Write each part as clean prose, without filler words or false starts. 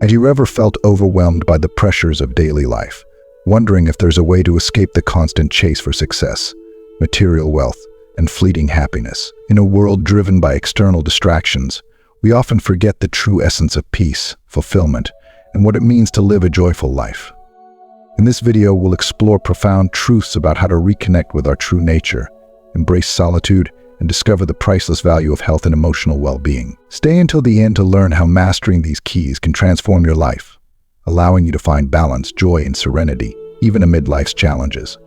Have you ever felt overwhelmed by the pressures of daily life, wondering if there's a way to escape the constant chase for success, material wealth, and fleeting happiness? In a world driven by external distractions, we often forget the true essence of peace, fulfillment, and what it means to live a joyful life. In this video, we'll explore profound truths about how to reconnect with our true nature, embrace solitude, and discover the priceless value of health and emotional well-being. Stay until the end to learn how mastering these keys can transform your life, allowing you to find balance, joy, and serenity, even amid life's challenges.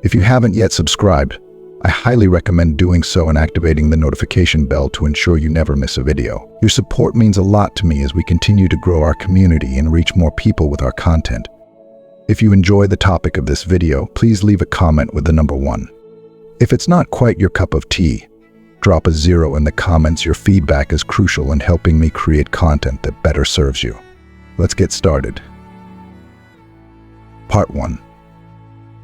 If you haven't yet subscribed, I highly recommend doing so and activating the notification bell to ensure you never miss a video. Your support means a lot to me as we continue to grow our community and reach more people with our content. If you enjoy the topic of this video, please leave a comment with the number 1. If it's not quite your cup of tea, drop a 0 in the comments. Your feedback is crucial in helping me create content that better serves you. Let's get started. Part 1.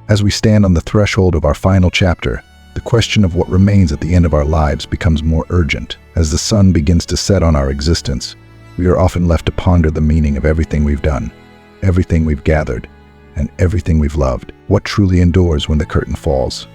As we stand on the threshold of our final chapter, the question of what remains at the end of our lives becomes more urgent. As the sun begins to set on our existence, we are often left to ponder the meaning of everything we've done, everything we've gathered, and everything we've loved. What truly endures when the curtain falls?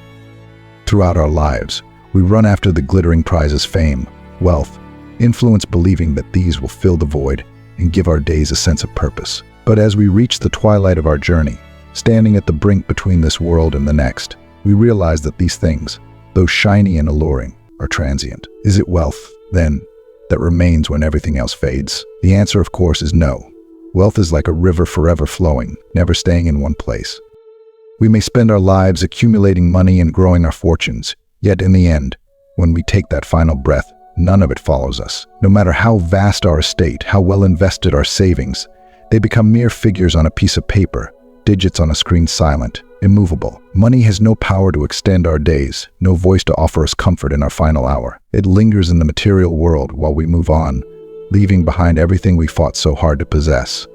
Throughout our lives, we run after the glittering prizes: fame, wealth, influence, believing that these will fill the void and give our days a sense of purpose. But as we reach the twilight of our journey, standing at the brink between this world and the next, we realize that these things, though shiny and alluring, are transient. Is it wealth, then, that remains when everything else fades? The answer, of course, is no. Wealth is like a river forever flowing, never staying in one place. We may spend our lives accumulating money and growing our fortunes, yet in the end, when we take that final breath, none of it follows us. No matter how vast our estate, how well invested our savings, they become mere figures on a piece of paper, digits on a screen, silent, immovable. Money has no power to extend our days, no voice to offer us comfort in our final hour. It lingers in the material world while we move on, leaving behind everything we fought so hard to possess.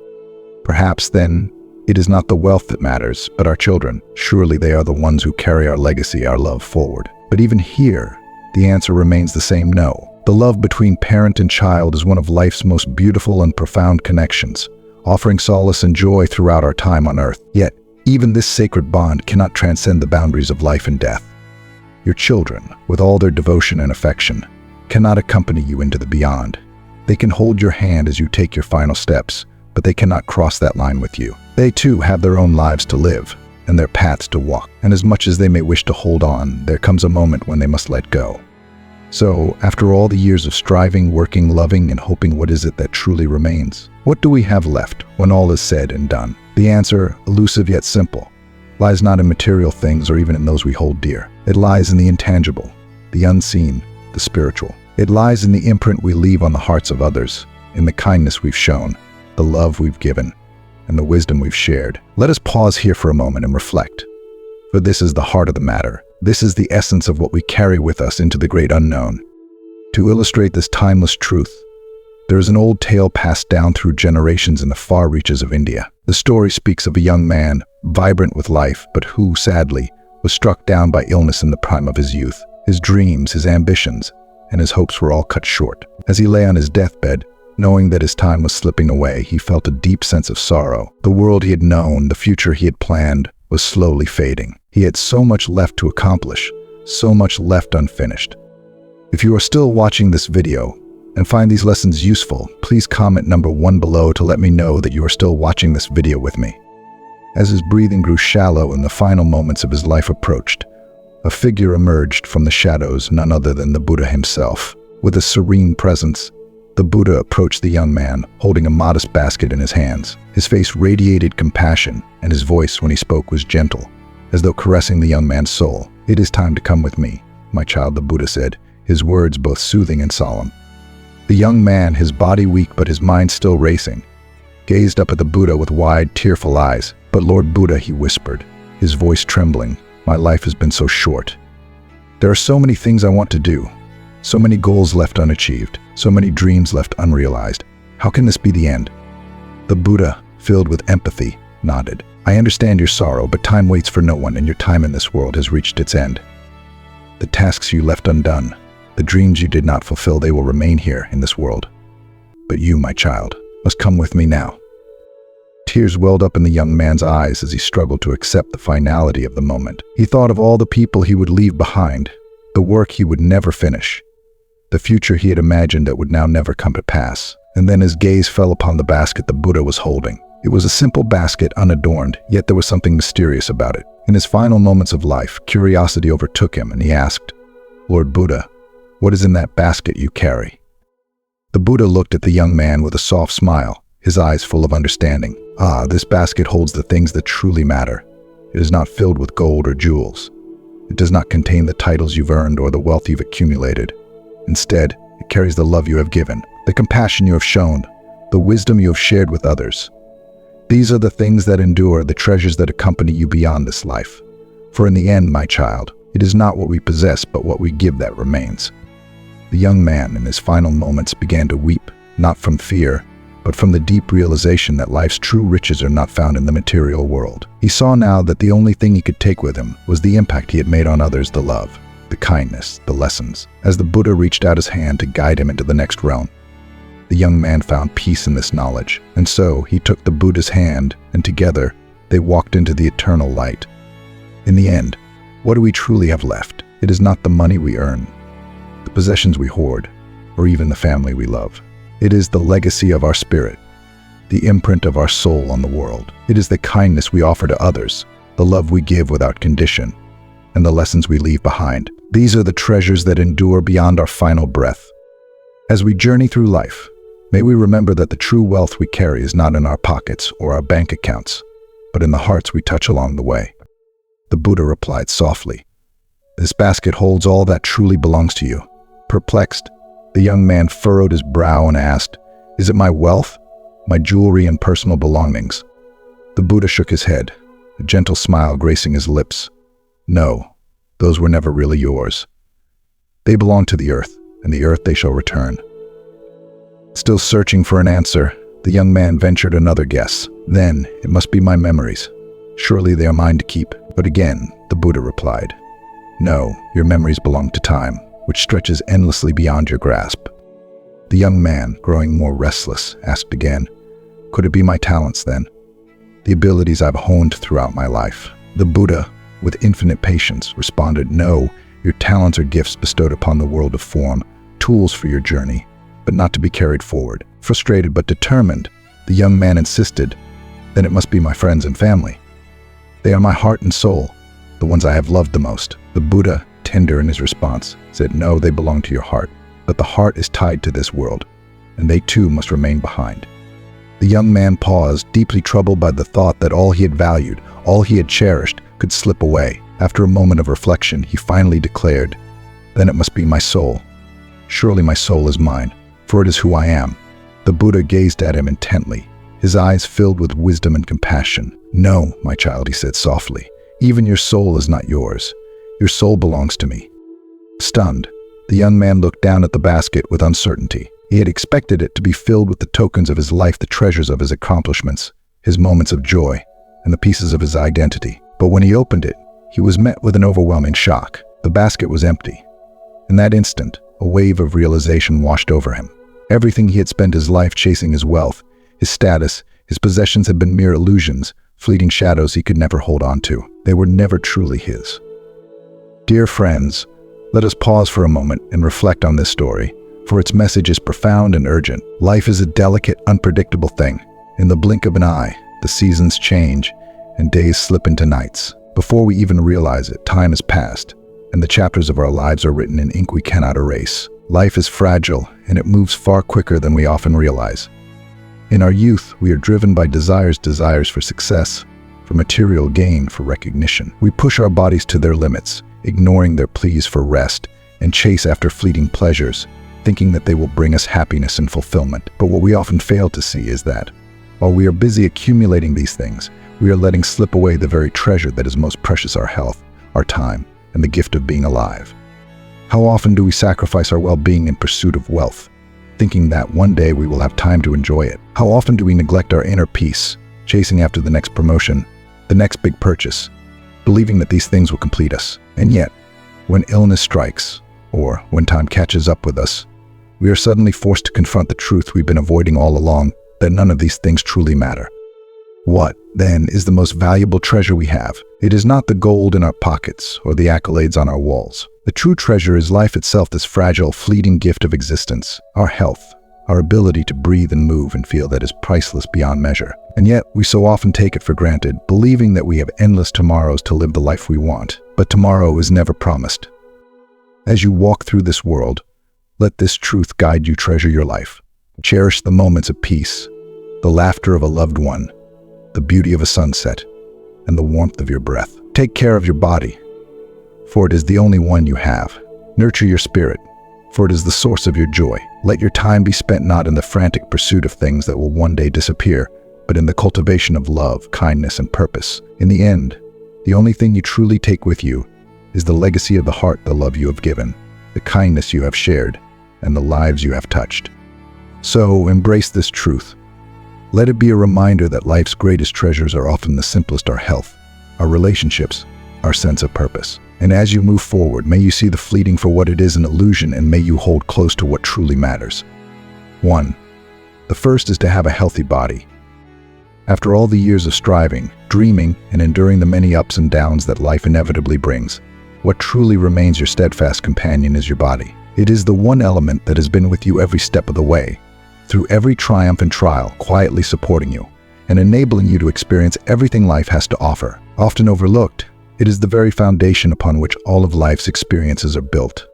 Perhaps, then, it is not the wealth that matters, but our children. Surely they are the ones who carry our legacy, our love forward. But even here, the answer remains the same: no. The love between parent and child is one of life's most beautiful and profound connections, offering solace and joy throughout our time on earth. Yet, even this sacred bond cannot transcend the boundaries of life and death. Your children, with all their devotion and affection, cannot accompany you into the beyond. They can hold your hand as you take your final steps, but they cannot cross that line with you. They too have their own lives to live and their paths to walk. And as much as they may wish to hold on, there comes a moment when they must let go. So, after all the years of striving, working, loving, and hoping, what is it that truly remains? What do we have left when all is said and done? The answer, elusive yet simple, lies not in material things or even in those we hold dear. It lies in the intangible, the unseen, the spiritual. It lies in the imprint we leave on the hearts of others, in the kindness we've shown, the love we've given, and the wisdom we've shared. Let us pause here for a moment and reflect. For this is the heart of the matter. This is the essence of what we carry with us into the great unknown. To illustrate this timeless truth, there is an old tale passed down through generations in the far reaches of India. The story speaks of a young man, vibrant with life, but who, sadly, was struck down by illness in the prime of his youth. His dreams, his ambitions, and his hopes were all cut short. As he lay on his deathbed, knowing that his time was slipping away, he felt a deep sense of sorrow. The world he had known, the future he had planned, was slowly fading. He had so much left to accomplish, so much left unfinished. If you are still watching this video and find these lessons useful, please comment number 1 below to let me know that you are still watching this video with me. As his breathing grew shallow and the final moments of his life approached, a figure emerged from the shadows, none other than the Buddha himself. With a serene presence, the Buddha approached the young man, holding a modest basket in his hands. His face radiated compassion, and his voice, when he spoke, was gentle, as though caressing the young man's soul. "It is time to come with me, my child," the Buddha said, his words both soothing and solemn. The young man, his body weak but his mind still racing, gazed up at the Buddha with wide, tearful eyes. "But Lord Buddha," he whispered, his voice trembling, "my life has been so short. There are so many things I want to do, so many goals left unachieved, so many dreams left unrealized. How can this be the end?" The Buddha, filled with empathy, nodded. "I understand your sorrow, but time waits for no one, and your time in this world has reached its end. The tasks you left undone, the dreams you did not fulfill, they will remain here in this world. But you, my child, must come with me now." Tears welled up in the young man's eyes as he struggled to accept the finality of the moment. He thought of all the people he would leave behind, the work he would never finish, the future he had imagined that would now never come to pass. And then his gaze fell upon the basket the Buddha was holding. It was a simple basket, unadorned, yet there was something mysterious about it. In his final moments of life, curiosity overtook him, and he asked, "Lord Buddha, what is in that basket you carry?" The Buddha looked at the young man with a soft smile, his eyes full of understanding. "Ah, this basket holds the things that truly matter. It is not filled with gold or jewels. It does not contain the titles you've earned or the wealth you've accumulated. Instead, it carries the love you have given, the compassion you have shown, the wisdom you have shared with others. These are the things that endure, the treasures that accompany you beyond this life. For in the end, my child, it is not what we possess, but what we give that remains." The young man, in his final moments, began to weep, not from fear, but from the deep realization that life's true riches are not found in the material world. He saw now that the only thing he could take with him was the impact he had made on others, the love, the kindness, the lessons. As the Buddha reached out his hand to guide him into the next realm, the young man found peace in this knowledge. And so he took the Buddha's hand, and together they walked into the eternal light. In the end, what do we truly have left? It is not the money we earn, the possessions we hoard, or even the family we love. It is the legacy of our spirit, the imprint of our soul on the world. It is the kindness we offer to others, the love we give without condition, and the lessons we leave behind. These are the treasures that endure beyond our final breath. As we journey through life, may we remember that the true wealth we carry is not in our pockets or our bank accounts, but in the hearts we touch along the way. The Buddha replied softly, "This basket holds all that truly belongs to you." Perplexed, the young man furrowed his brow and asked, "Is it my wealth, my jewelry and personal belongings?" The Buddha shook his head, a gentle smile gracing his lips. "No, those were never really yours. They belong to the earth, and the earth they shall return." Still searching for an answer, the young man ventured another guess. "Then it must be my memories. Surely they are mine to keep." But again, the Buddha replied, "No, your memories belong to time, which stretches endlessly beyond your grasp." The young man, growing more restless, asked again, "Could it be my talents then? The abilities I've honed throughout my life?" The Buddha, with infinite patience, responded, "No, your talents are gifts bestowed upon the world of form, tools for your journey, but not to be carried forward." Frustrated but determined, the young man insisted, "Then it must be my friends and family. They are my heart and soul, the ones I have loved the most." The Buddha, tender in his response, said, "No, they belong to your heart, but the heart is tied to this world, and they too must remain behind." The young man paused, deeply troubled by the thought that all he had valued, all he had cherished, could slip away. After a moment of reflection, he finally declared, "Then it must be my soul. Surely my soul is mine, for it is who I am." The Buddha gazed at him intently, his eyes filled with wisdom and compassion. "No, my child," he said softly, "even your soul is not yours. Your soul belongs to me." Stunned, the young man looked down at the basket with uncertainty. He had expected it to be filled with the tokens of his life, the treasures of his accomplishments, his moments of joy, and the pieces of his identity. But when he opened it, he was met with an overwhelming shock. The basket was empty. In that instant, a wave of realization washed over him. Everything he had spent his life chasing, his wealth, his status, his possessions, had been mere illusions, fleeting shadows he could never hold on to. They were never truly his. Dear friends, let us pause for a moment and reflect on this story, for its message is profound and urgent. Life is a delicate, unpredictable thing. In the blink of an eye, the seasons change and days slip into nights. Before we even realize it, time has passed, and the chapters of our lives are written in ink we cannot erase. Life is fragile, and it moves far quicker than we often realize. In our youth, we are driven by desires for success, for material gain, for recognition. We push our bodies to their limits, ignoring their pleas for rest, and chase after fleeting pleasures, thinking that they will bring us happiness and fulfillment. But what we often fail to see is that, while we are busy accumulating these things, we are letting slip away the very treasure that is most precious: our health, our time, and the gift of being alive. How often do we sacrifice our well-being in pursuit of wealth, thinking that one day we will have time to enjoy it? How often do we neglect our inner peace, chasing after the next promotion, the next big purchase, believing that these things will complete us? And yet, when illness strikes, or when time catches up with us, we are suddenly forced to confront the truth we've been avoiding all along. that none of these things truly matter. What, then, is the most valuable treasure we have? It is not the gold in our pockets or the accolades on our walls. The true treasure is life itself, this fragile, fleeting gift of existence, our health, our ability to breathe and move and feel that is priceless beyond measure. And yet, we so often take it for granted, believing that we have endless tomorrows to live the life we want. But tomorrow is never promised. As you walk through this world, let this truth guide you. Treasure your life. Cherish the moments of peace, the laughter of a loved one, the beauty of a sunset, and the warmth of your breath. Take care of your body, for it is the only one you have. Nurture your spirit, for it is the source of your joy. Let your time be spent not in the frantic pursuit of things that will one day disappear, but in the cultivation of love, kindness, and purpose. In the end, the only thing you truly take with you is the legacy of the heart, the love you have given, the kindness you have shared, and the lives you have touched. So embrace this truth. Let it be a reminder that life's greatest treasures are often the simplest: our health, our relationships, our sense of purpose. And as you move forward, may you see the fleeting for what it is, an illusion, and may you hold close to what truly matters. 1. The first is to have a healthy body. After all the years of striving, dreaming, and enduring the many ups and downs that life inevitably brings, what truly remains your steadfast companion is your body. It is the one element that has been with you every step of the way, through every triumph and trial, quietly supporting you and enabling you to experience everything life has to offer. Often overlooked, it is the very foundation upon which all of life's experiences are built.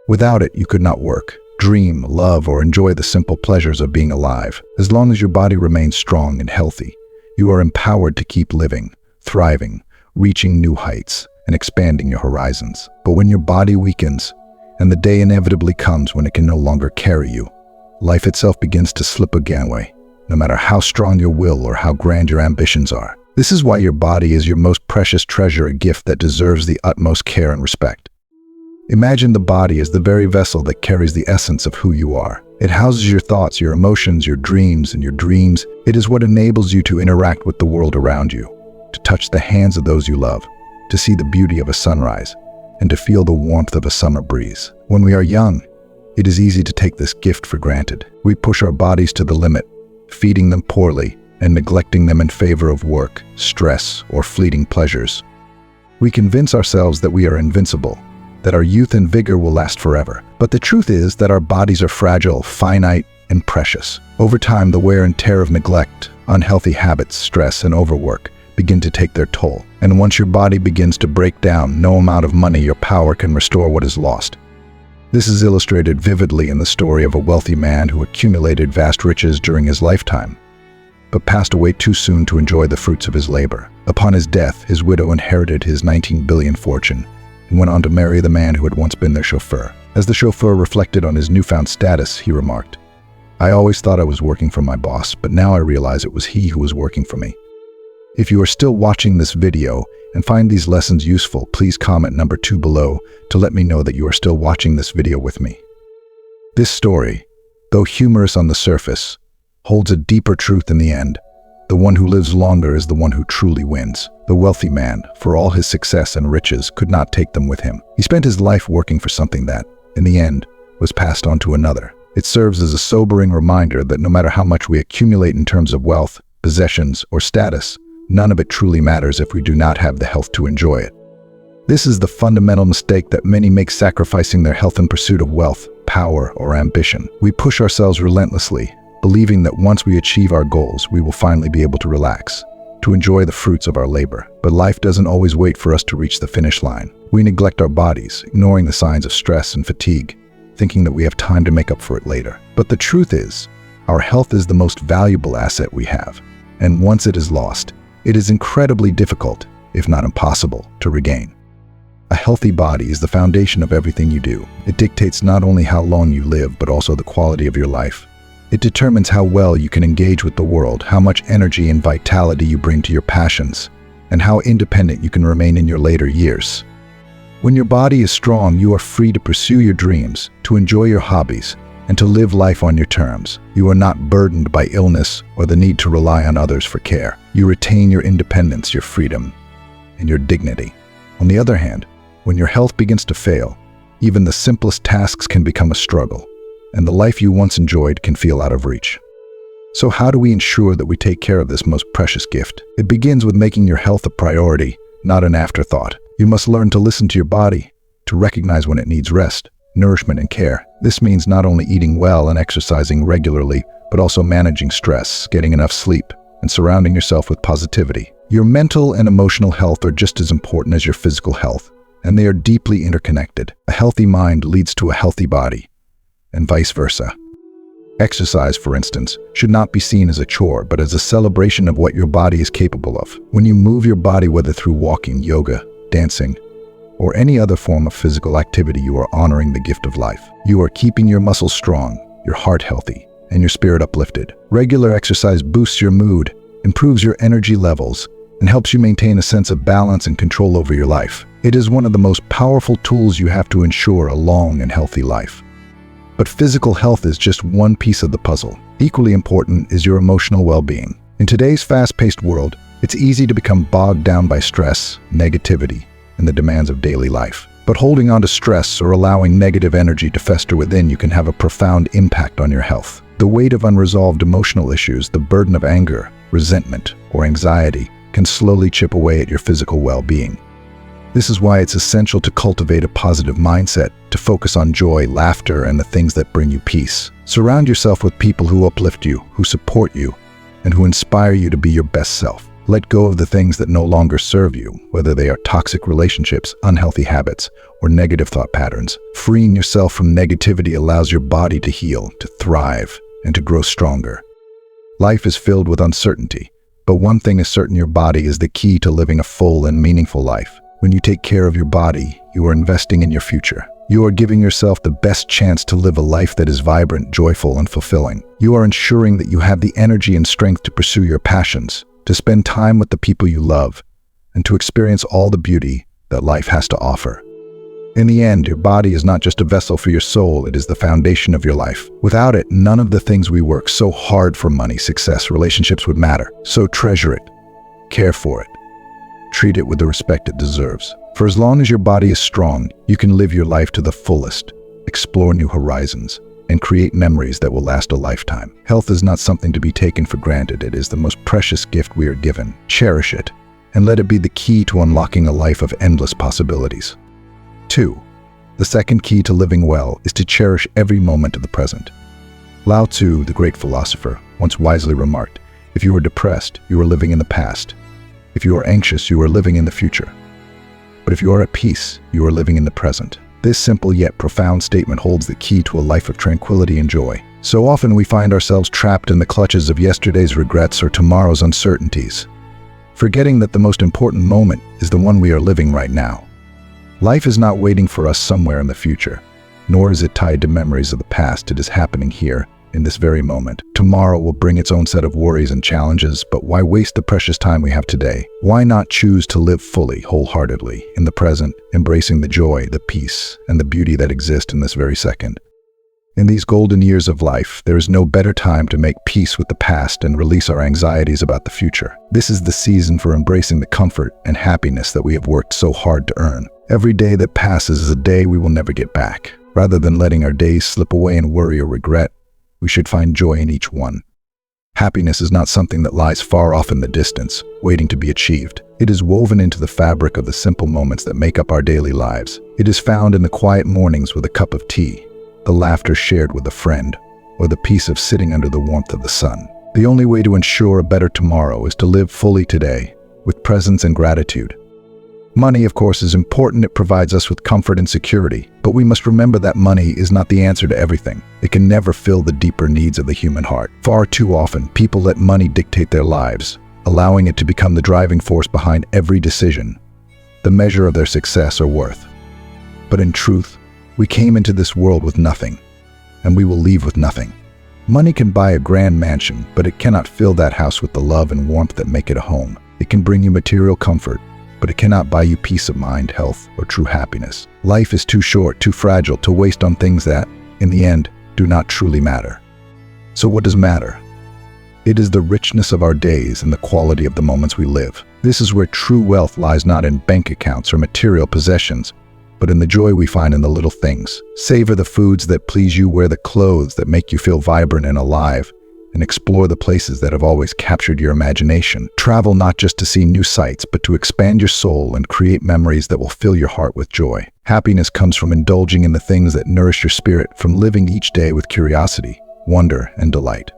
Without it, you could not work, dream, love, or enjoy the simple pleasures of being alive. As long as your body remains strong and healthy, you are empowered to keep living, thriving, reaching new heights, and expanding your horizons. But when your body weakens, and the day inevitably comes when it can no longer carry you, life itself begins to slip again away, no matter how strong your will or how grand your ambitions are. This is why your body is your most precious treasure, a gift that deserves the utmost care and respect. Imagine the body as the very vessel that carries the essence of who you are. It houses your thoughts, your emotions, your dreams, and your dreams. It is what enables you to interact with the world around you, to touch the hands of those you love, to see the beauty of a sunrise, and to feel the warmth of a summer breeze. When we are young, it is easy to take this gift for granted. We push our bodies to the limit, feeding them poorly and neglecting them in favor of work, stress, or fleeting pleasures. We convince ourselves that we are invincible, that our youth and vigor will last forever. But the truth is that our bodies are fragile, finite, and precious. Over time, the wear and tear of neglect, unhealthy habits, stress, and overwork begin to take their toll. And once your body begins to break down, no amount of money or power can restore what is lost. This is illustrated vividly in the story of a wealthy man who accumulated vast riches during his lifetime, but passed away too soon to enjoy the fruits of his labor. Upon his death, his widow inherited his 19 billion fortune and went on to marry the man who had once been their chauffeur. As the chauffeur reflected on his newfound status, he remarked, "I always thought I was working for my boss, but now I realize it was he who was working for me." If you are still watching this video and find these lessons useful, please comment number 2 below to let me know that you are still watching this video with me. This story, though humorous on the surface, holds a deeper truth in the end. The one who lives longer is the one who truly wins. The wealthy man, for all his success and riches, could not take them with him. He spent his life working for something that, in the end, was passed on to another. It serves as a sobering reminder that no matter how much we accumulate in terms of wealth, possessions, or status, none of it truly matters if we do not have the health to enjoy it. This is the fundamental mistake that many make, sacrificing their health in pursuit of wealth, power, or ambition. We push ourselves relentlessly, believing that once we achieve our goals, we will finally be able to relax, to enjoy the fruits of our labor. But life doesn't always wait for us to reach the finish line. We neglect our bodies, ignoring the signs of stress and fatigue, thinking that we have time to make up for it later. But the truth is, our health is the most valuable asset we have, and once it is lost, it is incredibly difficult, if not impossible, to regain. A healthy body is the foundation of everything you do. It dictates not only how long you live, but also the quality of your life. It determines how well you can engage with the world, how much energy and vitality you bring to your passions, and how independent you can remain in your later years. When your body is strong, you are free to pursue your dreams, to enjoy your hobbies, and to live life on your terms. You are not burdened by illness or the need to rely on others for care. You retain your independence, your freedom, and your dignity. On the other hand, when your health begins to fail, even the simplest tasks can become a struggle, and the life you once enjoyed can feel out of reach. So how do we ensure that we take care of this most precious gift? It begins with making your health a priority, not an afterthought. You must learn to listen to your body, to recognize when it needs rest, nourishment, and care. This means not only eating well and exercising regularly, but also managing stress, getting enough sleep, and surrounding yourself with positivity. Your mental and emotional health are just as important as your physical health, and they are deeply interconnected. A healthy mind leads to a healthy body, and vice versa. Exercise, for instance, should not be seen as a chore, but as a celebration of what your body is capable of. When you move your body, whether through walking, yoga, dancing, or any other form of physical activity, you are honoring the gift of life. You are keeping your muscles strong, your heart healthy, and your spirit uplifted. Regular exercise boosts your mood, improves your energy levels, and helps you maintain a sense of balance and control over your life. It is one of the most powerful tools you have to ensure a long and healthy life. But physical health is just one piece of the puzzle. Equally important is your emotional well-being. In today's fast-paced world, it's easy to become bogged down by stress, negativity, and the demands of daily life. But holding on to stress or allowing negative energy to fester within you can have a profound impact on your health. The weight of unresolved emotional issues, the burden of anger, resentment, or anxiety can slowly chip away at your physical well-being. This is why it's essential to cultivate a positive mindset, to focus on joy, laughter, and the things that bring you peace. Surround yourself with people who uplift you, who support you, and who inspire you to be your best self. Let go of the things that no longer serve you, whether they are toxic relationships, unhealthy habits, or negative thought patterns. Freeing yourself from negativity allows your body to heal, to thrive, and to grow stronger. Life is filled with uncertainty, but one thing is certain: your body is the key to living a full and meaningful life. When you take care of your body, you are investing in your future. You are giving yourself the best chance to live a life that is vibrant, joyful, and fulfilling. You are ensuring that you have the energy and strength to pursue your passions, to spend time with the people you love, and to experience all the beauty that life has to offer. In the end, your body is not just a vessel for your soul, it is the foundation of your life. Without it, none of the things we work so hard for, money, success, relationships, would matter. So treasure it, care for it, treat it with the respect it deserves. For as long as your body is strong, you can live your life to the fullest, explore new horizons, and create memories that will last a lifetime. Health is not something to be taken for granted. It is the most precious gift we are given. Cherish it, and let it be the key to unlocking a life of endless possibilities. 2. The second key to living well is to cherish every moment of the present. Lao Tzu, the great philosopher, once wisely remarked, "If you are depressed, you are living in the past. If you are anxious, you are living in the future. But if you are at peace, you are living in the present." This simple yet profound statement holds the key to a life of tranquility and joy. So often we find ourselves trapped in the clutches of yesterday's regrets or tomorrow's uncertainties, forgetting that the most important moment is the one we are living right now. Life is not waiting for us somewhere in the future, nor is it tied to memories of the past. It is happening here, in this very moment. Tomorrow will bring its own set of worries and challenges, but why waste the precious time we have today? Why not choose to live fully, wholeheartedly, in the present, embracing the joy, the peace, and the beauty that exist in this very second? In these golden years of life, there is no better time to make peace with the past and release our anxieties about the future. This is the season for embracing the comfort and happiness that we have worked so hard to earn. Every day that passes is a day we will never get back. Rather than letting our days slip away in worry or regret, we should find joy in each one. Happiness is not something that lies far off in the distance, waiting to be achieved. It is woven into the fabric of the simple moments that make up our daily lives. It is found in the quiet mornings with a cup of tea, the laughter shared with a friend, or the peace of sitting under the warmth of the sun. The only way to ensure a better tomorrow is to live fully today, with presence and gratitude. Money, of course, is important. It provides us with comfort and security. But we must remember that money is not the answer to everything. It can never fill the deeper needs of the human heart. Far too often, people let money dictate their lives, allowing it to become the driving force behind every decision, the measure of their success or worth. But in truth, we came into this world with nothing, and we will leave with nothing. Money can buy a grand mansion, but it cannot fill that house with the love and warmth that make it a home. It can bring you material comfort, but it cannot buy you peace of mind, health, or true happiness. Life is too short, too fragile to waste on things that, in the end, do not truly matter. So what does matter? It is the richness of our days and the quality of the moments we live. This is where true wealth lies, not in bank accounts or material possessions, but in the joy we find in the little things. Savor the foods that please you, wear the clothes that make you feel vibrant and alive, and explore the places that have always captured your imagination. Travel not just to see new sights, but to expand your soul and create memories that will fill your heart with joy. Happiness comes from indulging in the things that nourish your spirit, from living each day with curiosity, wonder, and delight.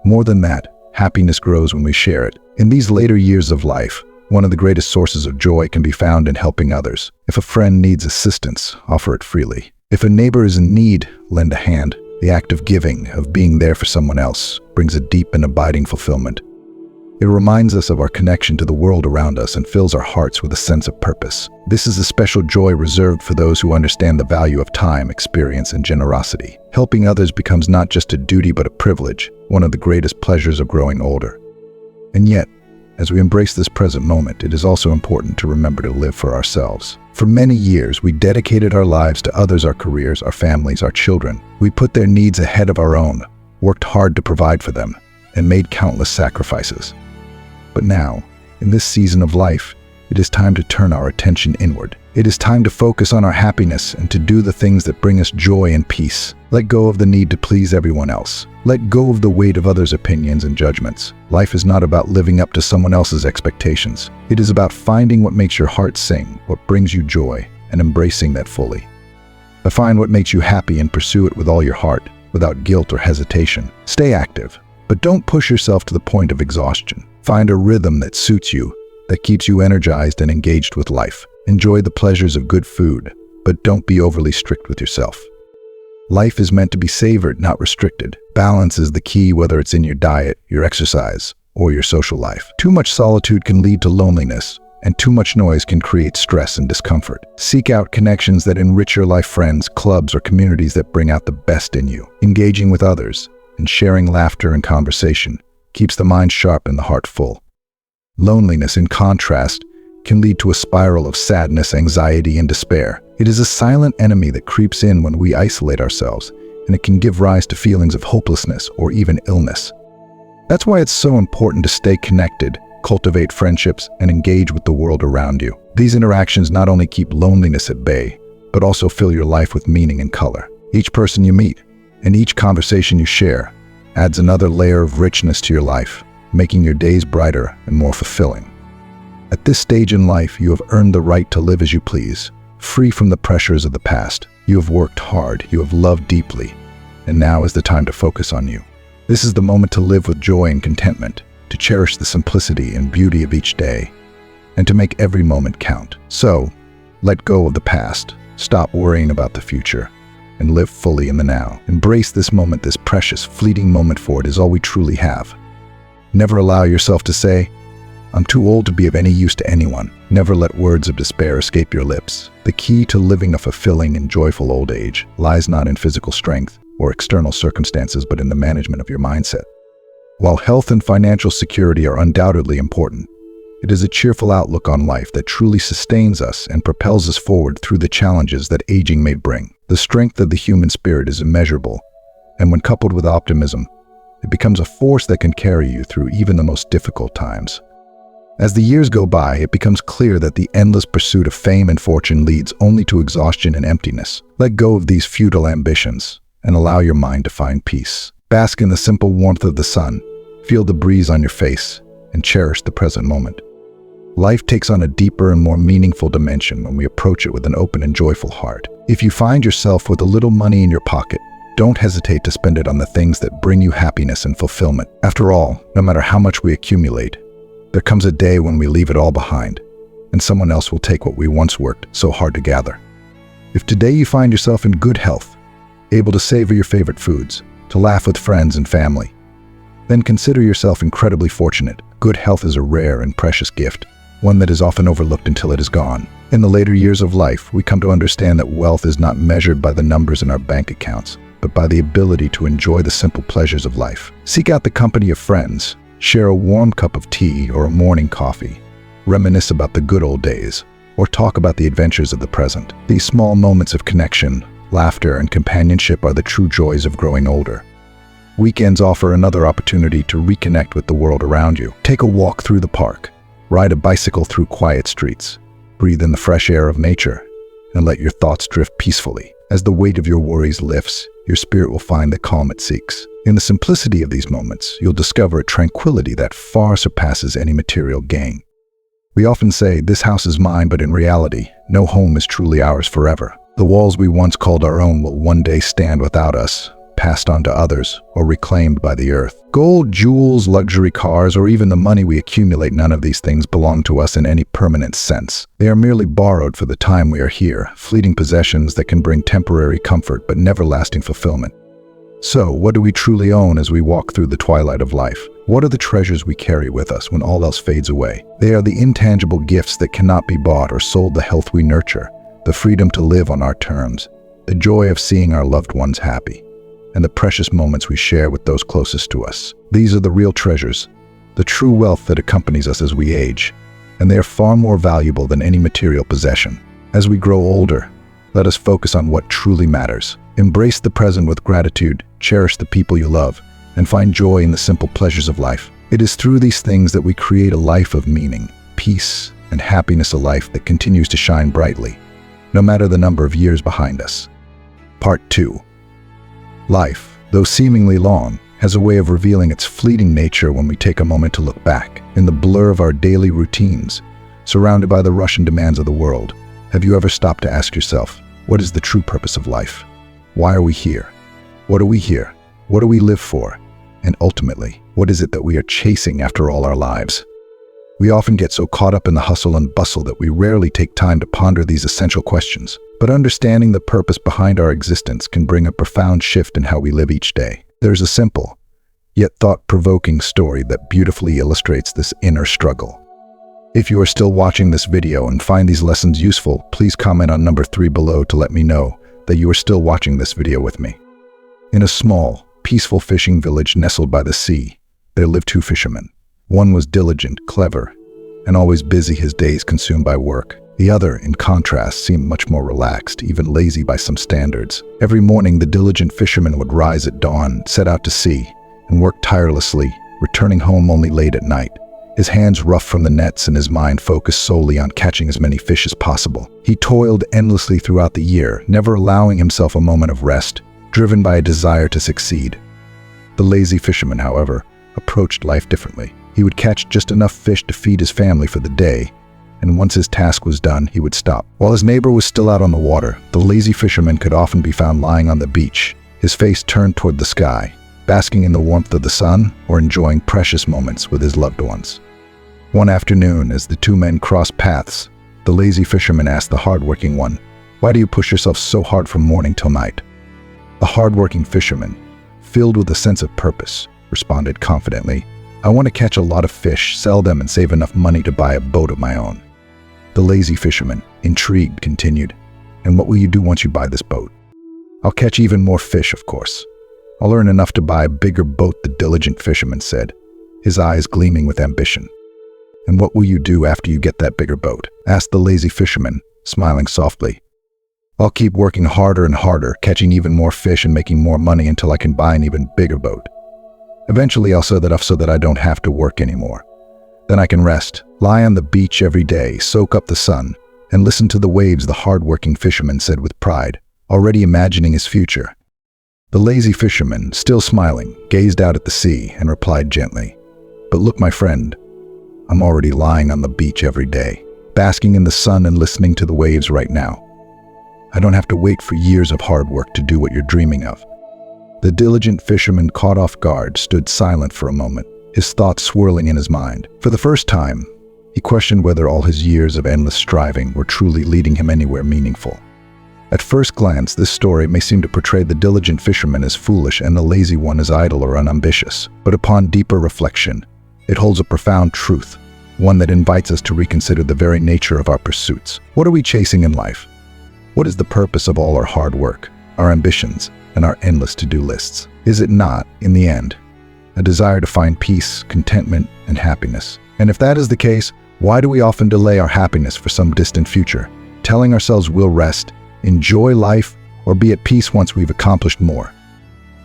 More than that, happiness grows when we share it. In these later years of life, one of the greatest sources of joy can be found in helping others. If a friend needs assistance, offer it freely. If a neighbor is in need, lend a hand. The act of giving, of being there for someone else, brings a deep and abiding fulfillment. It reminds us of our connection to the world around us and fills our hearts with a sense of purpose. This is a special joy reserved for those who understand the value of time, experience, and generosity. Helping others becomes not just a duty but a privilege, one of the greatest pleasures of growing older. And yet, as we embrace this present moment, it is also important to remember to live for ourselves. For many years, we dedicated our lives to others, our careers, our families, our children. We put their needs ahead of our own, worked hard to provide for them, and made countless sacrifices. But now, in this season of life, it is time to turn our attention inward. It is time to focus on our happiness and to do the things that bring us joy and peace. Let go of the need to please everyone else. Let go of the weight of others' opinions and judgments. Life is not about living up to someone else's expectations. It is about finding what makes your heart sing, what brings you joy, and embracing that fully. Find what makes you happy and pursue it with all your heart, without guilt or hesitation. Stay active, but don't push yourself to the point of exhaustion. Find a rhythm that suits you, that keeps you energized and engaged with life. Enjoy the pleasures of good food, but don't be overly strict with yourself. Life is meant to be savored, not restricted. Balance is the key, whether it's in your diet, your exercise, or your social life. Too much solitude can lead to loneliness, and too much noise can create stress and discomfort. Seek out connections that enrich your life, friends, clubs, or communities that bring out the best in you. Engaging with others and sharing laughter and conversation keeps the mind sharp and the heart full. Loneliness, in contrast, can lead to a spiral of sadness, anxiety, and despair. It is a silent enemy that creeps in when we isolate ourselves, and it can give rise to feelings of hopelessness or even illness. That's why it's so important to stay connected, cultivate friendships, and engage with the world around you. These interactions not only keep loneliness at bay, but also fill your life with meaning and color. Each person you meet, and each conversation you share, adds another layer of richness to your life, making your days brighter and more fulfilling. At this stage in life, you have earned the right to live as you please, free from the pressures of the past. You have worked hard, you have loved deeply, and now is the time to focus on you. This is the moment to live with joy and contentment, to cherish the simplicity and beauty of each day, and to make every moment count. So, let go of the past, stop worrying about the future, and live fully in the now. Embrace this moment, this precious, fleeting moment, for it is all we truly have. Never allow yourself to say, "I'm too old to be of any use to anyone." Never let words of despair escape your lips. The key to living a fulfilling and joyful old age lies not in physical strength or external circumstances, but in the management of your mindset. While health and financial security are undoubtedly important, it is a cheerful outlook on life that truly sustains us and propels us forward through the challenges that aging may bring. The strength of the human spirit is immeasurable, and when coupled with optimism, it becomes a force that can carry you through even the most difficult times. As the years go by, it becomes clear that the endless pursuit of fame and fortune leads only to exhaustion and emptiness. Let go of these futile ambitions and allow your mind to find peace. Bask in the simple warmth of the sun, feel the breeze on your face, and cherish the present moment. Life takes on a deeper and more meaningful dimension when we approach it with an open and joyful heart. If you find yourself with a little money in your pocket, don't hesitate to spend it on the things that bring you happiness and fulfillment. After all, no matter how much we accumulate, there comes a day when we leave it all behind, and someone else will take what we once worked so hard to gather. If today you find yourself in good health, able to savor your favorite foods, to laugh with friends and family, then consider yourself incredibly fortunate. Good health is a rare and precious gift, one that is often overlooked until it is gone. In the later years of life, we come to understand that wealth is not measured by the numbers in our bank accounts, but by the ability to enjoy the simple pleasures of life. Seek out the company of friends, share a warm cup of tea or a morning coffee, reminisce about the good old days, or talk about the adventures of the present. These small moments of connection, laughter, and companionship are the true joys of growing older. Weekends offer another opportunity to reconnect with the world around you. Take a walk through the park, ride a bicycle through quiet streets, breathe in the fresh air of nature, and let your thoughts drift peacefully. As the weight of your worries lifts, your spirit will find the calm it seeks. In the simplicity of these moments, you'll discover a tranquility that far surpasses any material gain. We often say, "This house is mine," but in reality, no home is truly ours forever. The walls we once called our own will one day stand without us, passed on to others, or reclaimed by the earth. Gold, jewels, luxury cars, or even the money we accumulate, none of these things belong to us in any permanent sense. They are merely borrowed for the time we are here, fleeting possessions that can bring temporary comfort but never lasting fulfillment. So, what do we truly own as we walk through the twilight of life? What are the treasures we carry with us when all else fades away? They are the intangible gifts that cannot be bought or sold, the health we nurture, the freedom to live on our terms, the joy of seeing our loved ones happy, and the precious moments we share with those closest to us. These are the real treasures, the true wealth that accompanies us as we age, and they are far more valuable than any material possession. As we grow older, let us focus on what truly matters. Embrace the present with gratitude, cherish the people you love, and find joy in the simple pleasures of life. It is through these things that we create a life of meaning, peace, and happiness, a life that continues to shine brightly, no matter the number of years behind us. Part 2. Life, though seemingly long, has a way of revealing its fleeting nature when we take a moment to look back. In the blur of our daily routines, surrounded by the rush and demands of the world, have you ever stopped to ask yourself, what is the true purpose of life? Why are we here? What are we here? What do we live for? And ultimately, what is it that we are chasing after all our lives? We often get so caught up in the hustle and bustle that we rarely take time to ponder these essential questions. But understanding the purpose behind our existence can bring a profound shift in how we live each day. There's a simple, yet thought-provoking story that beautifully illustrates this inner struggle. If you are still watching this video and find these lessons useful, please comment on number 3 below to let me know that you are still watching this video with me. In a small, peaceful fishing village nestled by the sea, there lived 2 fishermen. One was diligent, clever, and always busy, his days consumed by work. The other, in contrast, seemed much more relaxed, even lazy by some standards. Every morning, the diligent fisherman would rise at dawn, set out to sea, and work tirelessly, returning home only late at night. His hands rough from the nets and his mind focused solely on catching as many fish as possible. He toiled endlessly throughout the year, never allowing himself a moment of rest, driven by a desire to succeed. The lazy fisherman, however, approached life differently. He would catch just enough fish to feed his family for the day, and once his task was done, he would stop. While his neighbor was still out on the water, the lazy fisherman could often be found lying on the beach, his face turned toward the sky, basking in the warmth of the sun or enjoying precious moments with his loved ones. One afternoon, as the 2 men crossed paths, the lazy fisherman asked the hardworking one, "Why do you push yourself so hard from morning till night?" The hardworking fisherman, filled with a sense of purpose, responded confidently, "I want to catch a lot of fish, sell them, and save enough money to buy a boat of my own." The lazy fisherman, intrigued, continued, "And what will you do once you buy this boat?" "I'll catch even more fish, of course. I'll earn enough to buy a bigger boat," the diligent fisherman said, his eyes gleaming with ambition. "And what will you do after you get that bigger boat?" asked the lazy fisherman, smiling softly. "I'll keep working harder and harder, catching even more fish and making more money until I can buy an even bigger boat. Eventually, I'll sell that off so that I don't have to work anymore. Then I can rest, lie on the beach every day, soak up the sun, and listen to the waves," the hard-working fisherman said with pride, already imagining his future. The lazy fisherman, still smiling, gazed out at the sea and replied gently, "But look, my friend, I'm already lying on the beach every day, basking in the sun and listening to the waves right now. I don't have to wait for years of hard work to do what you're dreaming of." The diligent fisherman, caught off guard, stood silent for a moment, his thoughts swirling in his mind. For the first time, he questioned whether all his years of endless striving were truly leading him anywhere meaningful. At first glance, this story may seem to portray the diligent fisherman as foolish and the lazy one as idle or unambitious, but upon deeper reflection, it holds a profound truth, one that invites us to reconsider the very nature of our pursuits. What are we chasing in life? What is the purpose of all our hard work, our ambitions, and our endless to-do lists? Is it not, in the end, a desire to find peace, contentment, and happiness? And if that is the case, why do we often delay our happiness for some distant future, telling ourselves we'll rest, enjoy life, or be at peace once we've accomplished more?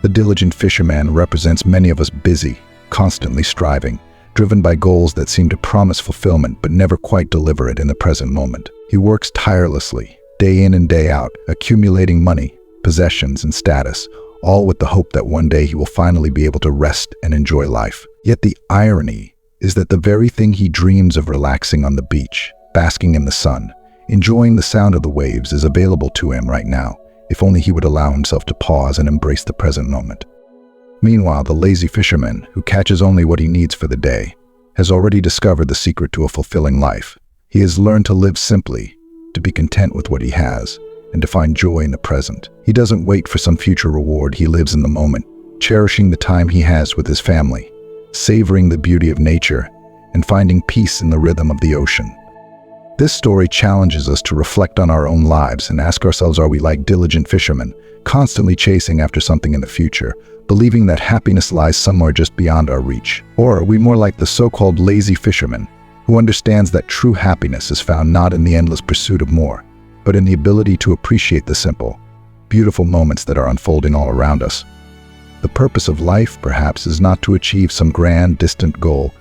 The diligent fisherman represents many of us busy, constantly striving, driven by goals that seem to promise fulfillment but never quite deliver it in the present moment. He works tirelessly, day in and day out, accumulating money, possessions, and status, all with the hope that one day he will finally be able to rest and enjoy life. Yet the irony is that the very thing he dreams of, relaxing on the beach, basking in the sun, enjoying the sound of the waves, is available to him right now, if only he would allow himself to pause and embrace the present moment. Meanwhile, the lazy fisherman, who catches only what he needs for the day, has already discovered the secret to a fulfilling life. He has learned to live simply, to be content with what he has, and to find joy in the present. He doesn't wait for some future reward. He lives in the moment, cherishing the time he has with his family, savoring the beauty of nature, and finding peace in the rhythm of the ocean. This story challenges us to reflect on our own lives and ask ourselves, are we like diligent fishermen, constantly chasing after something in the future, believing that happiness lies somewhere just beyond our reach? Or are we more like the so-called lazy fisherman, who understands that true happiness is found not in the endless pursuit of more, but in the ability to appreciate the simple, beautiful moments that are unfolding all around us? The purpose of life, perhaps, is not to achieve some grand, distant goal,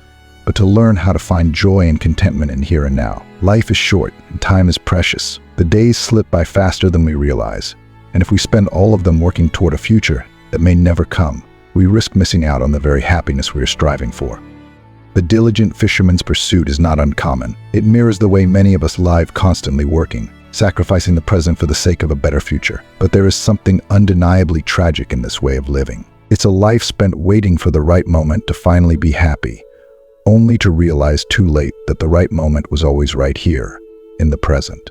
but to learn how to find joy and contentment in here and now. Life is short, and time is precious. The days slip by faster than we realize, and if we spend all of them working toward a future that may never come, we risk missing out on the very happiness we are striving for. The diligent fisherman's pursuit is not uncommon. It mirrors the way many of us live, constantly working, sacrificing the present for the sake of a better future. But there is something undeniably tragic in this way of living. It's a life spent waiting for the right moment to finally be happy, only to realize too late that the right moment was always right here, in the present.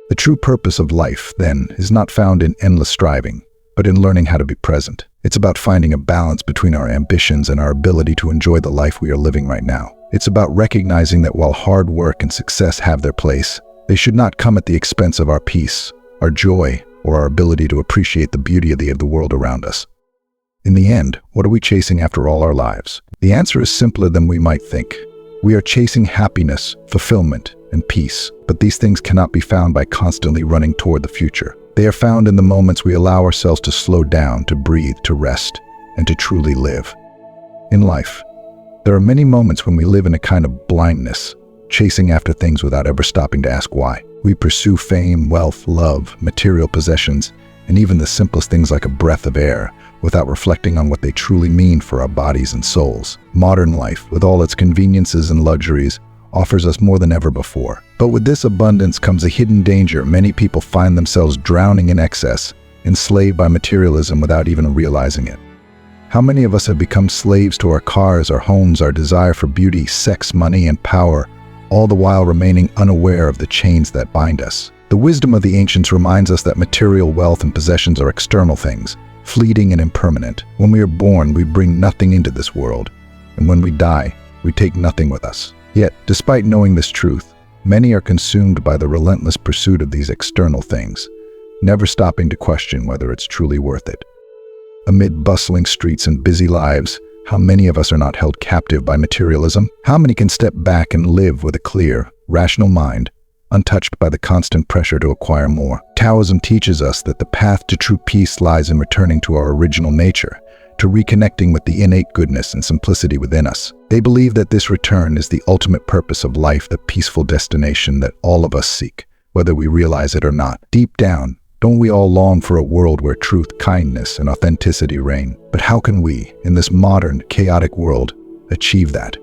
The true purpose of life, then, is not found in endless striving, but in learning how to be present. It's about finding a balance between our ambitions and our ability to enjoy the life we are living right now. It's about recognizing that while hard work and success have their place, they should not come at the expense of our peace, our joy, or our ability to appreciate the beauty of the world around us. In the end, what are we chasing after all our lives? The answer is simpler than we might think. We are chasing happiness, fulfillment, and peace, but these things cannot be found by constantly running toward the future. They are found in the moments we allow ourselves to slow down, to breathe, to rest, and to truly live. In life, there are many moments when we live in a kind of blindness, chasing after things without ever stopping to ask why. We pursue fame, wealth, love, material possessions, and even the simplest things like a breath of air, without reflecting on what they truly mean for our bodies and souls. Modern life, with all its conveniences and luxuries, offers us more than ever before. But with this abundance comes a hidden danger. Many people find themselves drowning in excess, enslaved by materialism without even realizing it. How many of us have become slaves to our cars, our homes, our desire for beauty, sex, money, and power, all the while remaining unaware of the chains that bind us? The wisdom of the ancients reminds us that material wealth and possessions are external things, fleeting and impermanent. When we are born, we bring nothing into this world, and when we die, we take nothing with us. Yet, despite knowing this truth, many are consumed by the relentless pursuit of these external things, never stopping to question whether it's truly worth it. Amid bustling streets and busy lives, how many of us are not held captive by materialism? How many can step back and live with a clear, rational mind, untouched by the constant pressure to acquire more? Taoism teaches us that the path to true peace lies in returning to our original nature, to reconnecting with the innate goodness and simplicity within us. They believe that this return is the ultimate purpose of life, the peaceful destination that all of us seek, whether we realize it or not. Deep down, don't we all long for a world where truth, kindness, and authenticity reign? But how can we, in this modern, chaotic world, achieve that?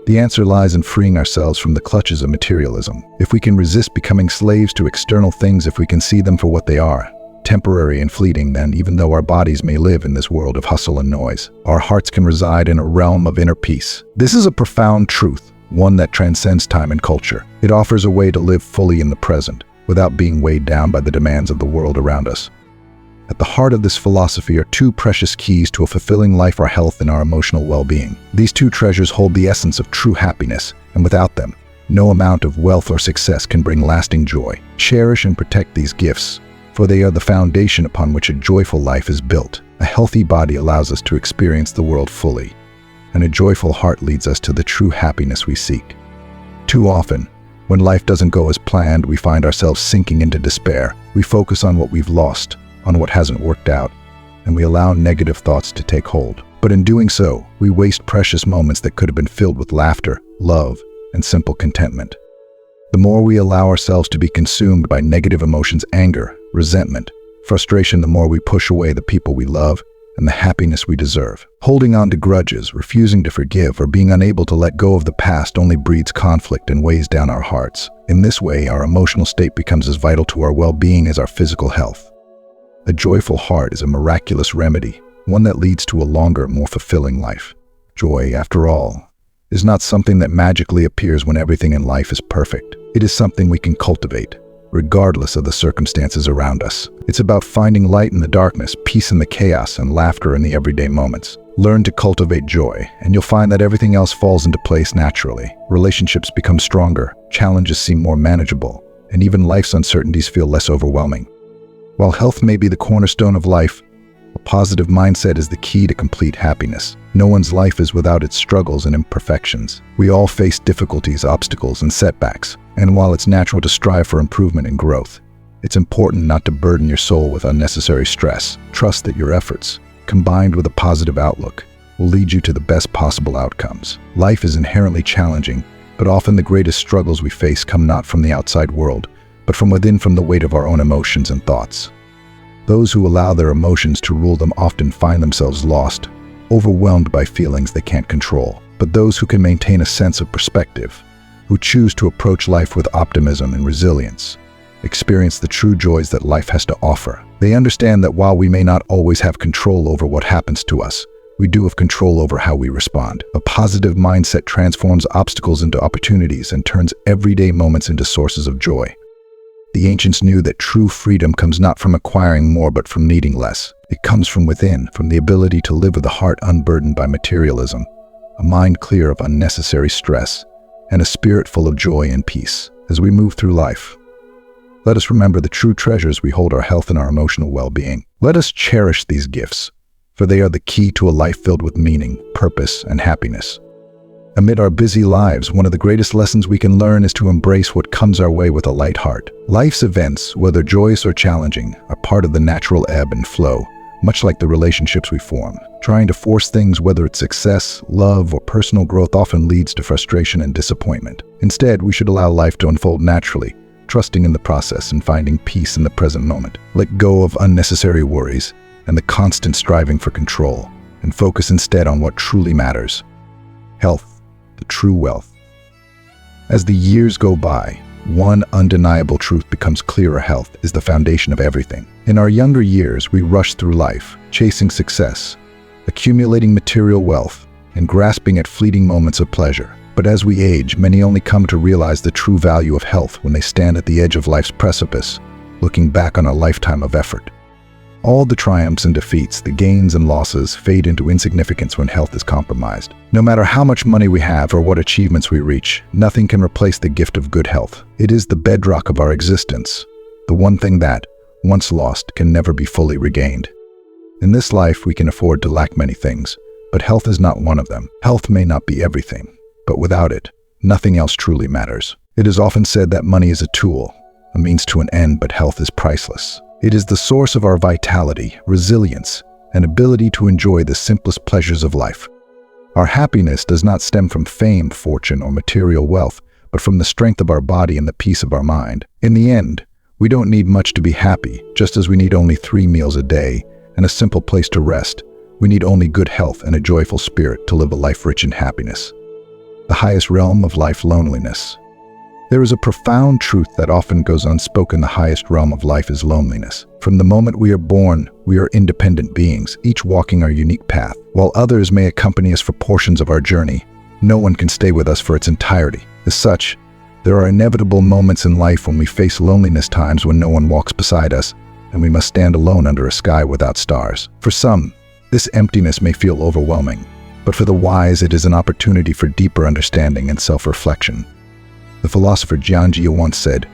The answer lies in freeing ourselves from the clutches of materialism. If we can resist becoming slaves to external things, if we can see them for what they are, temporary and fleeting, then even though our bodies may live in this world of hustle and noise, our hearts can reside in a realm of inner peace. This is a profound truth, one that transcends time and culture. It offers a way to live fully in the present, without being weighed down by the demands of the world around us. At the heart of this philosophy are two precious keys to a fulfilling life: our health and our emotional well-being. These two treasures hold the essence of true happiness, and without them, no amount of wealth or success can bring lasting joy. Cherish and protect these gifts, for they are the foundation upon which a joyful life is built. A healthy body allows us to experience the world fully, and a joyful heart leads us to the true happiness we seek. Too often, when life doesn't go as planned, we find ourselves sinking into despair. We focus on what we've lost, on what hasn't worked out, and we allow negative thoughts to take hold. But in doing so, we waste precious moments that could have been filled with laughter, love, and simple contentment. The more we allow ourselves to be consumed by negative emotions, anger, resentment, frustration the more we push away the people we love and the happiness we deserve. Holding on to grudges, refusing to forgive, or being unable to let go of the past only breeds conflict and weighs down our hearts. In this way, our emotional state becomes as vital to our well-being as our physical health. A joyful heart is a miraculous remedy, one that leads to a longer, more fulfilling life. Joy, after all, is not something that magically appears when everything in life is perfect. It is something we can cultivate, regardless of the circumstances around us. It's about finding light in the darkness, peace in the chaos, and laughter in the everyday moments. Learn to cultivate joy, and you'll find that everything else falls into place naturally. Relationships become stronger, challenges seem more manageable, and even life's uncertainties feel less overwhelming. While health may be the cornerstone of life, a positive mindset is the key to complete happiness. No one's life is without its struggles and imperfections. We all face difficulties, obstacles, and setbacks. And while it's natural to strive for improvement and growth, it's important not to burden your soul with unnecessary stress. Trust that your efforts, combined with a positive outlook, will lead you to the best possible outcomes. Life is inherently challenging, but often the greatest struggles we face come not from the outside world, but from within, from the weight of our own emotions and thoughts. Those who allow their emotions to rule them often find themselves lost, overwhelmed by feelings they can't control. But those who can maintain a sense of perspective, who choose to approach life with optimism and resilience, experience the true joys that life has to offer. They understand that while we may not always have control over what happens to us, we do have control over how we respond. A positive mindset transforms obstacles into opportunities and turns everyday moments into sources of joy. The ancients knew that true freedom comes not from acquiring more but from needing less. It comes from within, from the ability to live with a heart unburdened by materialism, a mind clear of unnecessary stress, and a spirit full of joy and peace. As we move through life, let us remember the true treasures we hold: our health and our emotional well-being. Let us cherish these gifts, for they are the key to a life filled with meaning, purpose, and happiness. Amid our busy lives, one of the greatest lessons we can learn is to embrace what comes our way with a light heart. Life's events, whether joyous or challenging, are part of the natural ebb and flow, much like the relationships we form. Trying to force things, whether it's success, love, or personal growth, often leads to frustration and disappointment. Instead, we should allow life to unfold naturally, trusting in the process and finding peace in the present moment. Let go of unnecessary worries and the constant striving for control, and focus instead on what truly matters: health, the true wealth. As the years go by, one undeniable truth becomes clearer: health is the foundation of everything. In our younger years, we rush through life, chasing success, accumulating material wealth, and grasping at fleeting moments of pleasure. But as we age, many only come to realize the true value of health when they stand at the edge of life's precipice, looking back on a lifetime of effort. All the triumphs and defeats, the gains and losses, fade into insignificance when health is compromised. No matter how much money we have or what achievements we reach, nothing can replace the gift of good health. It is the bedrock of our existence, the one thing that, once lost, can never be fully regained. In this life, we can afford to lack many things, but health is not one of them. Health may not be everything, but without it, nothing else truly matters. It is often said that money is a tool, a means to an end, but health is priceless. It is the source of our vitality, resilience, and ability to enjoy the simplest pleasures of life. Our happiness does not stem from fame, fortune, or material wealth, but from the strength of our body and the peace of our mind. In the end, we don't need much to be happy, just as we need only 3 meals a day and a simple place to rest. We need only good health and a joyful spirit to live a life rich in happiness. The highest realm of life, loneliness. There is a profound truth that often goes unspoken. The highest realm of life is loneliness. From the moment we are born, we are independent beings, each walking our unique path. While others may accompany us for portions of our journey, no one can stay with us for its entirety. As such, there are inevitable moments in life when we face loneliness, times when no one walks beside us, and we must stand alone under a sky without stars. For some, this emptiness may feel overwhelming, but for the wise, it is an opportunity for deeper understanding and self-reflection. The philosopher Jianji once said,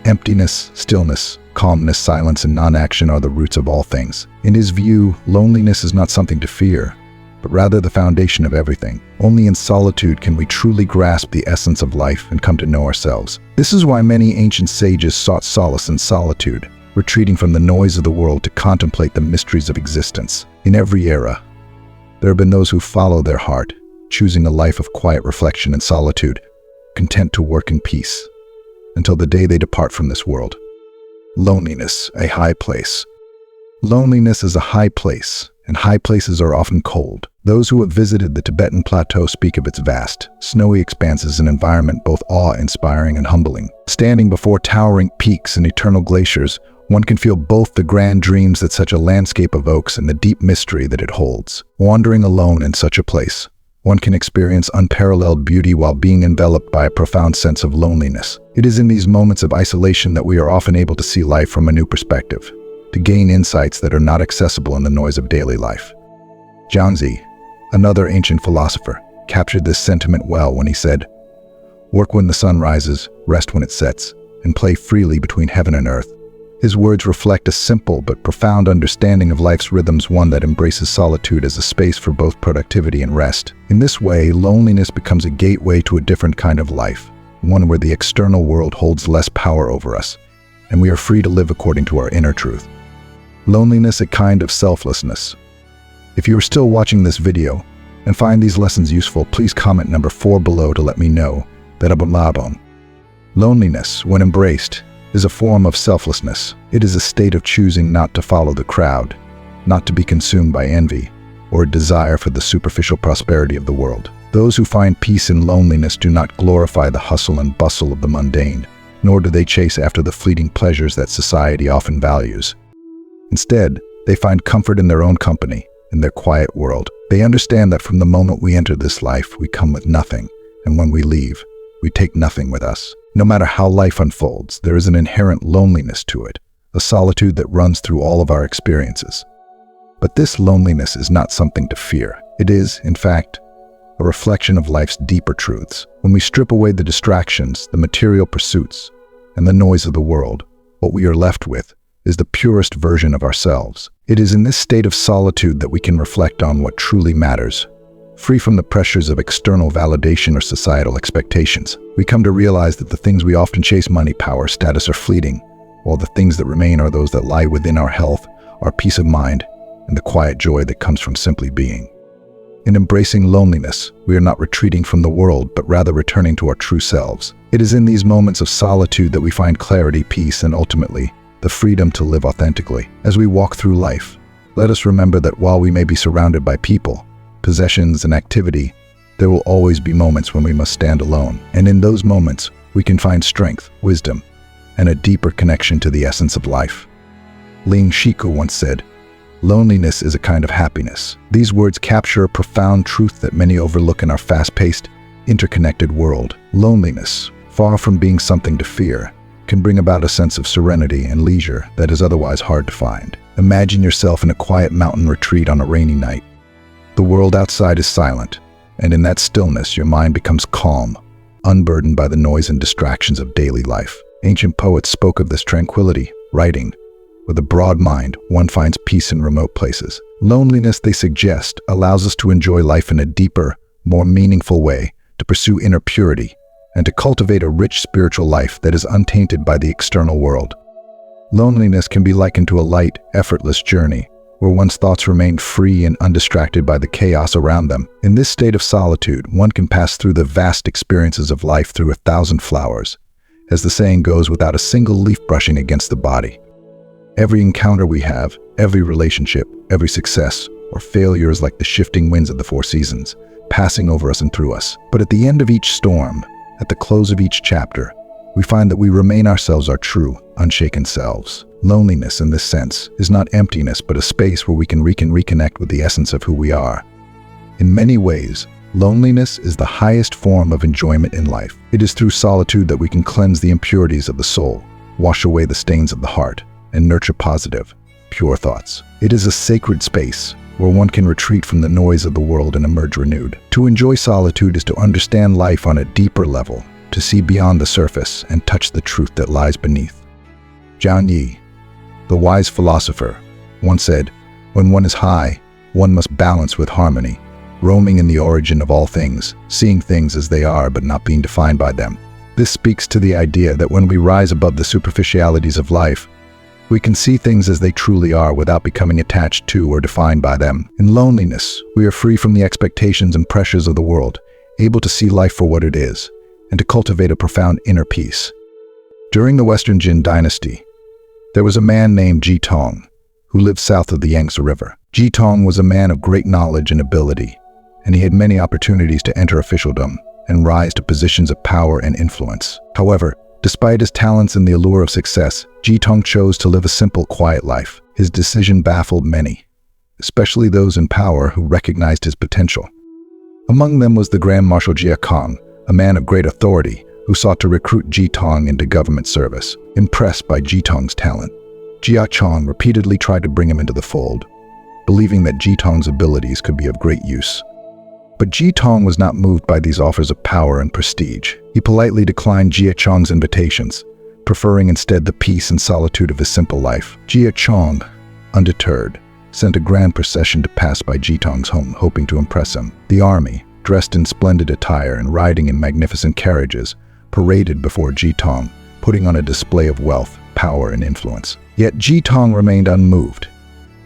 "Emptiness, stillness, calmness, silence, and non-action are the roots of all things." In his view, loneliness is not something to fear, but rather the foundation of everything. Only in solitude can we truly grasp the essence of life and come to know ourselves. This is why many ancient sages sought solace in solitude, retreating from the noise of the world to contemplate the mysteries of existence. In every era, there have been those who follow their heart, choosing a life of quiet reflection and solitude, content to work in peace, until the day they depart from this world. Loneliness, a high place. Loneliness is a high place, and high places are often cold. Those who have visited the Tibetan plateau speak of its vast, snowy expanses, an environment both awe-inspiring and humbling. Standing before towering peaks and eternal glaciers, one can feel both the grand dreams that such a landscape evokes and the deep mystery that it holds. Wandering alone in such a place, one can experience unparalleled beauty while being enveloped by a profound sense of loneliness. It is in these moments of isolation that we are often able to see life from a new perspective, to gain insights that are not accessible in the noise of daily life. Zhuangzi, another ancient philosopher, captured this sentiment well when he said, "Work when the sun rises, rest when it sets, and play freely between heaven and earth." His words reflect a simple but profound understanding of life's rhythms, one that embraces solitude as a space for both productivity and rest. In this way, loneliness becomes a gateway to a different kind of life, one where the external world holds less power over us, and we are free to live according to our inner truth. Loneliness, a kind of selflessness. If you are still watching this video and find these lessons useful, please comment number 4 below to let me know that abon. Loneliness, when embraced, is a form of selflessness. It is a state of choosing not to follow the crowd, not to be consumed by envy, or a desire for the superficial prosperity of the world. Those who find peace in loneliness do not glorify the hustle and bustle of the mundane, nor do they chase after the fleeting pleasures that society often values. Instead, they find comfort in their own company, in their quiet world. They understand that from the moment we enter this life, we come with nothing, and when we leave, we take nothing with us. No matter how life unfolds, there is an inherent loneliness to it, a solitude that runs through all of our experiences. But this loneliness is not something to fear. It is, in fact, a reflection of life's deeper truths. When we strip away the distractions, the material pursuits, and the noise of the world, what we are left with is the purest version of ourselves. It is in this state of solitude that we can reflect on what truly matters. Free from the pressures of external validation or societal expectations, we come to realize that the things we often chase, money, power, status, are fleeting, while the things that remain are those that lie within our health, our peace of mind, and the quiet joy that comes from simply being. In embracing loneliness, we are not retreating from the world, but rather returning to our true selves. It is in these moments of solitude that we find clarity, peace, and ultimately, the freedom to live authentically. As we walk through life, let us remember that while we may be surrounded by people, possessions, and activity, there will always be moments when we must stand alone. And in those moments, we can find strength, wisdom, and a deeper connection to the essence of life. Ling Shiku once said, "Loneliness is a kind of happiness." These words capture a profound truth that many overlook in our fast-paced, interconnected world. Loneliness, far from being something to fear, can bring about a sense of serenity and leisure that is otherwise hard to find. Imagine yourself in a quiet mountain retreat on a rainy night. The world outside is silent, and in that stillness your mind becomes calm, unburdened by the noise and distractions of daily life. Ancient poets spoke of this tranquility, writing, "With a broad mind, one finds peace in remote places." Loneliness, they suggest, allows us to enjoy life in a deeper, more meaningful way, to pursue inner purity, and to cultivate a rich spiritual life that is untainted by the external world. Loneliness can be likened to a light, effortless journey, where one's thoughts remain free and undistracted by the chaos around them. In this state of solitude, one can pass through the vast experiences of life through 1,000 flowers, as the saying goes, without a single leaf brushing against the body. Every encounter we have, every relationship, every success or failure is like the shifting winds of the 4 seasons, passing over us and through us. But at the end of each storm, at the close of each chapter, we find that we remain ourselves, our true, unshaken selves. Loneliness, in this sense, is not emptiness, but a space where we can reconnect with the essence of who we are. In many ways, loneliness is the highest form of enjoyment in life. It is through solitude that we can cleanse the impurities of the soul, wash away the stains of the heart, and nurture positive, pure thoughts. It is a sacred space where one can retreat from the noise of the world and emerge renewed. To enjoy solitude is to understand life on a deeper level, to see beyond the surface and touch the truth that lies beneath. Zhang Yi, the wise philosopher, once said, "When one is high, one must balance with harmony, roaming in the origin of all things, seeing things as they are but not being defined by them." This speaks to the idea that when we rise above the superficialities of life, we can see things as they truly are without becoming attached to or defined by them. In loneliness, we are free from the expectations and pressures of the world, able to see life for what it is, and to cultivate a profound inner peace. During the Western Jin dynasty, there was a man named Ji Tong, who lived south of the Yangtze River. Jitong was a man of great knowledge and ability, and he had many opportunities to enter officialdom and rise to positions of power and influence. However, despite his talents and the allure of success, Jitong chose to live a simple, quiet life. His decision baffled many, especially those in power who recognized his potential. Among them was the Grand Marshal Jia Kong, a man of great authority who sought to recruit Jitong into government service. Impressed by Jitong's talent, Jia Kong repeatedly tried to bring him into the fold, believing that Jitong's abilities could be of great use. But Jitong was not moved by these offers of power and prestige. He politely declined Jia Kong's invitations, preferring instead the peace and solitude of his simple life. Jia Kong, undeterred, sent a grand procession to pass by Jitong's home, hoping to impress him. The army, dressed in splendid attire and riding in magnificent carriages, paraded before Jitong, putting on a display of wealth, power, and influence. Yet Jitong remained unmoved.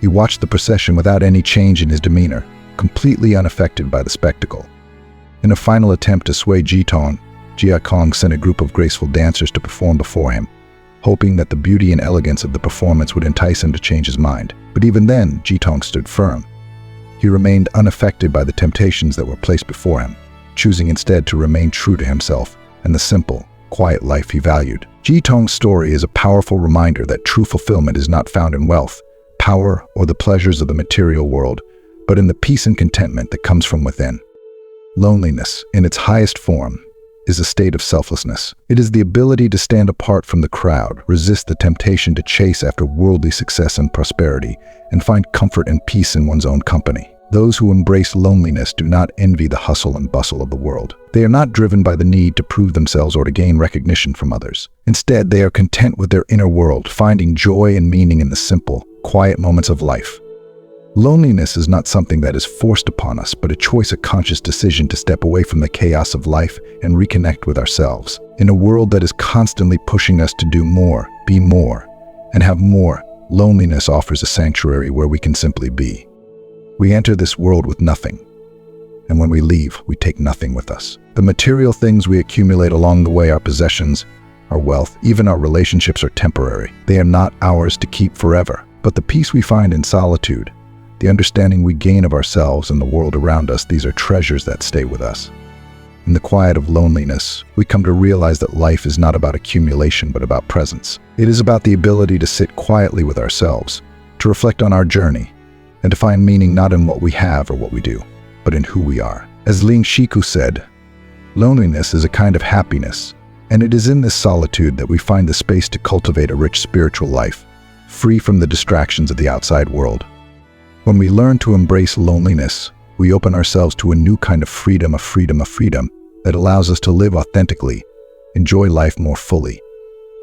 He watched the procession without any change in his demeanor, completely unaffected by the spectacle. In a final attempt to sway Jitong, Jia Kong sent a group of graceful dancers to perform before him, hoping that the beauty and elegance of the performance would entice him to change his mind. But even then, Jitong stood firm. He remained unaffected by the temptations that were placed before him, choosing instead to remain true to himself and the simple, quiet life he valued. Jitong's story is a powerful reminder that true fulfillment is not found in wealth, power, or the pleasures of the material world, but in the peace and contentment that comes from within. Loneliness, in its highest form, is a state of selflessness. It is the ability to stand apart from the crowd, resist the temptation to chase after worldly success and prosperity, and find comfort and peace in one's own company. Those who embrace loneliness do not envy the hustle and bustle of the world. They are not driven by the need to prove themselves or to gain recognition from others. Instead, they are content with their inner world, finding joy and meaning in the simple, quiet moments of life. Loneliness is not something that is forced upon us, but a choice, a conscious decision to step away from the chaos of life and reconnect with ourselves. In a world that is constantly pushing us to do more, be more, and have more, loneliness offers a sanctuary where we can simply be. We enter this world with nothing, and when we leave, we take nothing with us. The material things we accumulate along the way, our possessions, our wealth, even our relationships, are temporary. They are not ours to keep forever. But the peace we find in solitude, the understanding we gain of ourselves and the world around us, these are treasures that stay with us. In the quiet of loneliness, we come to realize that life is not about accumulation, but about presence. It is about the ability to sit quietly with ourselves, to reflect on our journey, and to find meaning not in what we have or what we do, but in who we are. As Ling Shiku said, loneliness is a kind of happiness, and it is in this solitude that we find the space to cultivate a rich spiritual life, free from the distractions of the outside world. When we learn to embrace loneliness, we open ourselves to a new kind of freedom, a freedom that allows us to live authentically, enjoy life more fully,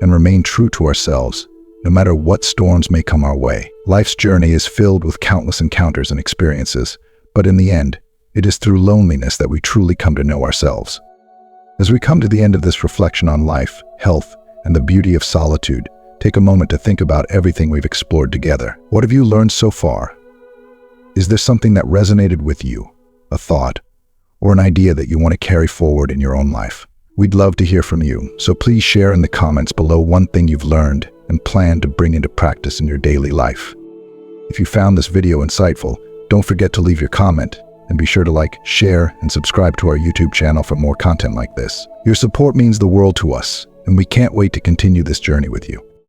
and remain true to ourselves, no matter what storms may come our way. Life's journey is filled with countless encounters and experiences, but in the end, it is through loneliness that we truly come to know ourselves. As we come to the end of this reflection on life, health, and the beauty of solitude, take a moment to think about everything we've explored together. What have you learned so far? Is there something that resonated with you, a thought, or an idea that you want to carry forward in your own life? We'd love to hear from you, so please share in the comments below one thing you've learned and plan to bring into practice in your daily life. If you found this video insightful, don't forget to leave your comment, and be sure to like, share, and subscribe to our YouTube channel for more content like this. Your support means the world to us, and we can't wait to continue this journey with you.